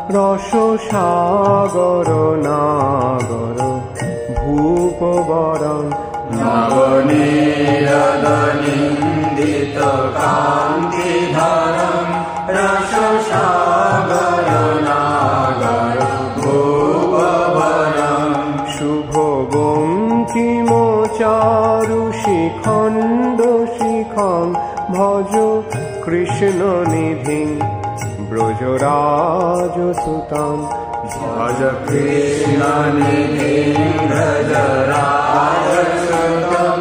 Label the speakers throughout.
Speaker 1: রস সাগর নাগর ভূপবরং
Speaker 2: নবনীরদনিন্দিত কান্তিধরং রস সাগর নাগর ভূপবরং
Speaker 1: শুভ বঙ্কিম চারু শিখণ্ড শিখং ভজ কৃষ্ণ নিধিং ব্রজরাজ সুতাং
Speaker 2: ভজ কৃষ্ণ নিধিং ব্রজরাজ সুতাং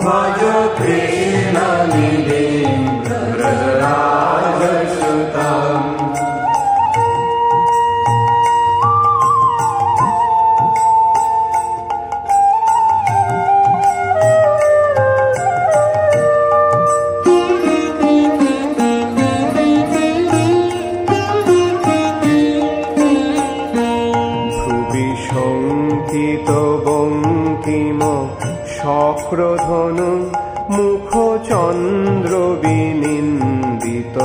Speaker 2: ভজ কৃষ্ণ নিধিং ব্রজরাজ সুতাং
Speaker 1: বঙ্কিম শক্রধনু মুখ চন্দ্র বিনিন্দিত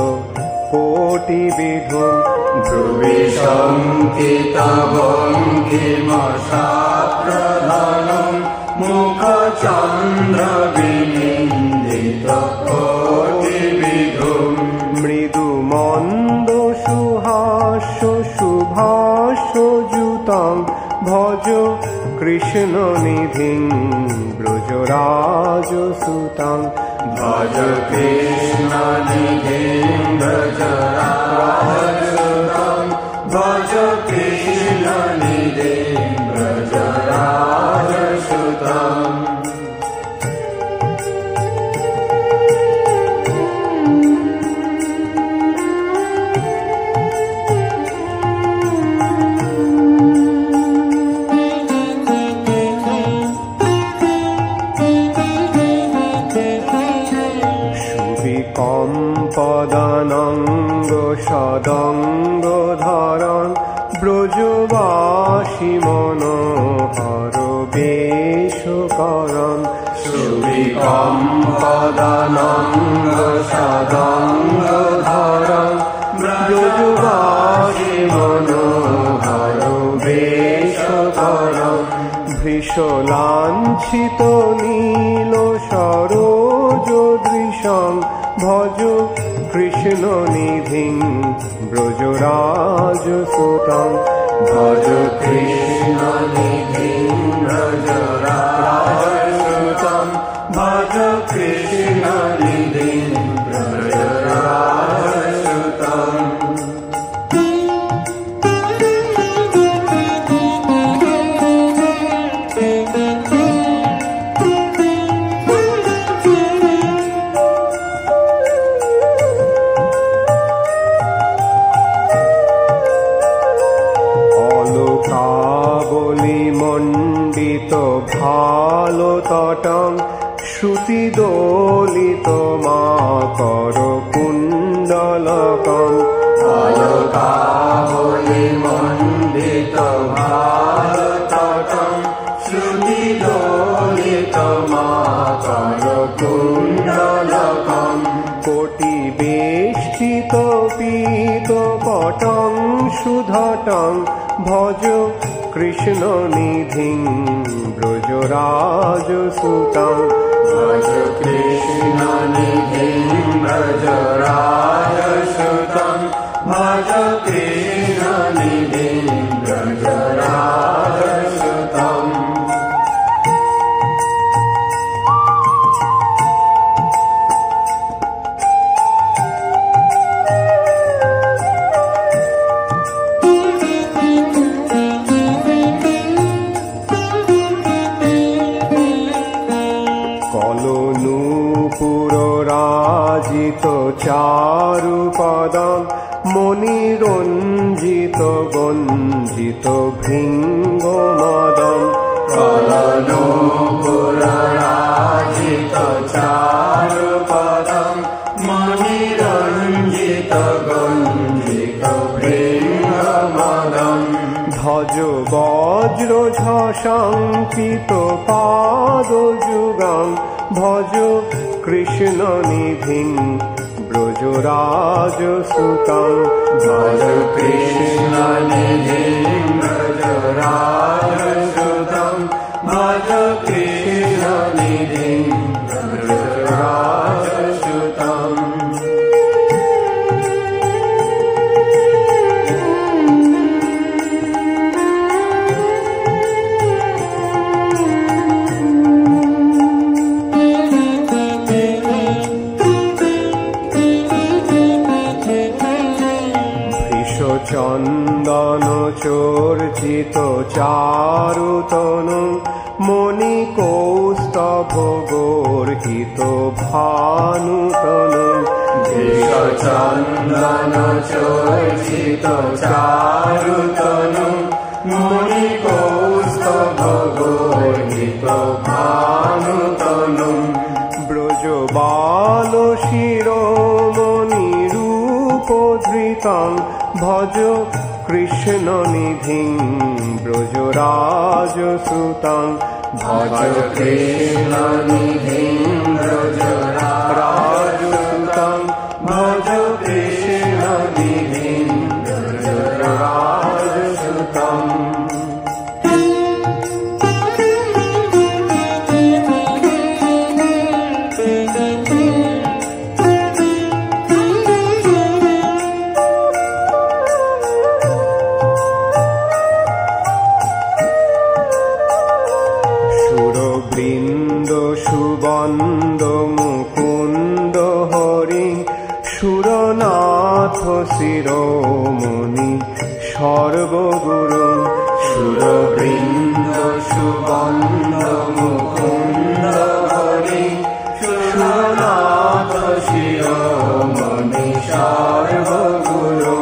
Speaker 1: কোটি বিধু
Speaker 2: ভ্রুবি শঙ্কিত বঙ্কিম শক্রধনু মুখ চন্দ্র বিনিন্দিত কোটি বিধু
Speaker 1: মৃদু মন্দ সুহাস্য শুভাস্য যুতং ভজ কৃষ্ণ নিধিং ব্রজরাজ সুতাং
Speaker 2: ভজ কৃষ্ণ নিধিং ব্রজরাজ সুতাং ভজ কৃষ্ণ নিধিং ব্রজরাজ সুতাং
Speaker 1: কম্পদানঙ্গ সদঙ্গ ধরণ ব্রজবাসী মনোহর বেশ করণ
Speaker 2: সুবিকম্পদানঙ্গ সদঙ্গ ধরণ ব্রজবাসী মনোহর বেশ করণ
Speaker 1: ভৃশলাঞ্ছিত নীল সরোজ দৃশং ভজ কৃষ্ণ নিধিং ব্রজরাজ সুতং
Speaker 2: ভজ কৃষ্ণ নিধিং ব্রজরাজ সুতং ভজ কৃষ্ণ নিধিং ব্রজরাজ সুতং
Speaker 1: মণ্ডিত ভালো তটং শ্রুতি দোলিত মাকর কুণ্ডলকং
Speaker 2: অলকাবলি মণ্ডিত ভালো তটং শ্রুতি দোলিত মাকর কুণ্ডলকং
Speaker 1: কোটি বেষ্টিত পীত পটং সুধটং ভজ কৃষ্ণ নিধিং ব্রজরাজ সুতং
Speaker 2: ভজ কৃষ্ণ নিধিং ব্রজরাজ সুতং ভজ কৃষ্ণ নিধিং ব্রজরাজ সুতং
Speaker 1: রাজিত চারু পদং মণিরঞ্জিত গঞ্জিত ভৃঙ্গ মদং
Speaker 2: কলনূপুররাজিত চারু পদং মণিরঞ্জিত গঞ্জিত ভৃঙ্গ মদং
Speaker 1: ধ্বজ বজ্র ঝশঙ্কিত পাদ যুগং ভজ কৃষ্ণ নিধিং ব্রজরাজসুতং
Speaker 2: ভজ কৃষ্ণ নিধিং ব্রজরাজসুতং ভজ কৃষ্ণ নিধিং ব্রজরাজসুতং
Speaker 1: চন্দন চর্চিত চারুতনু মণি কৌস্তভ গর্হিত ভানুতনু
Speaker 2: চন্দন চর্চিত চারুতনু মণি কৌস্তভ গর্হিত ভানুতনু
Speaker 1: ব্রজবাল শিরোমণি রূপধৃতং ভজ কৃষ্ণ নিধিং ব্রজরাজসুতং
Speaker 2: ভজ কৃষ্ণ নিধিং ব্রজরাজসুতং ভজ কৃষ্ণ নিধিং ব্রজরাজসুতং
Speaker 1: বৃন্দ সুবন্দ মুকুন্দ হরি সুরনাথ শিরোমণি সর্বগুরু
Speaker 2: সুরবৃন্দ সুবন্দ মুকুন্দ হরি সুরনাথ শিরোমণি সর্বগুরু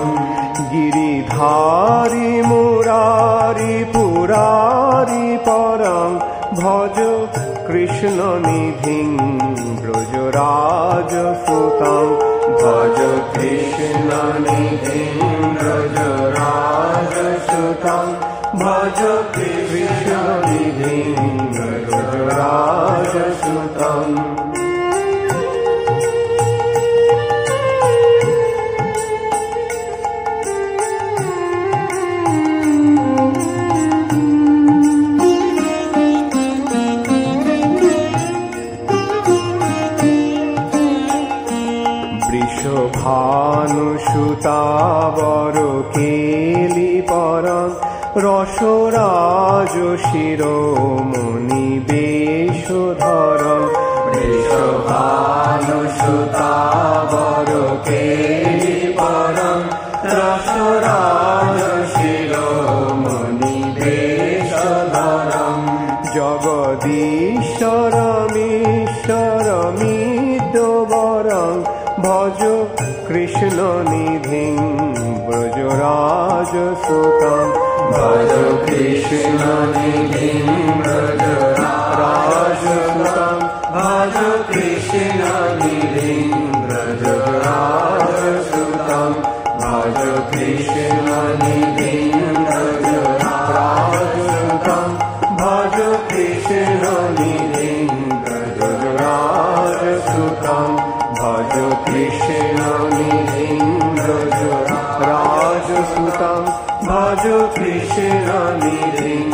Speaker 1: গিরিধারী মুরারি পুরারি পরং ভজ কৃষ্ণ নিধিং ব্রজরাজসুতং
Speaker 2: ভজ কৃষ্ণ নিধিং ব্রজরাজসুতং ভজ কৃষ্ণ নিধিং ব্রজরাজসুতং
Speaker 1: ভানুসুতাবর কেলি পরং রসরাজ শিরোমণি বেশধরং
Speaker 2: ভানুসুতাবর কেলি পরং রসরাজ শিরোমণি বেশধরং
Speaker 1: জগদীশ্বরমীশ্বরমিদ্যবরং ভজ কৃষ্ণ নিধিং ব্রজরাজসুতং
Speaker 2: ভজ কৃষ্ণ নিধিং ব্রজরাজসুতং ভজ কৃষ্ণ নিধিং ব্রজরাজসুতং ভজ কৃষ্ণ নিধিং ব্রজরাজসুতং ভজ কৃষ্ণ নিধিং ব্রজরাজসুতং ভজ কৃষ্ণ নিধিং ব্রজরাজসুতং ভজ কৃষ্ণ নিধিং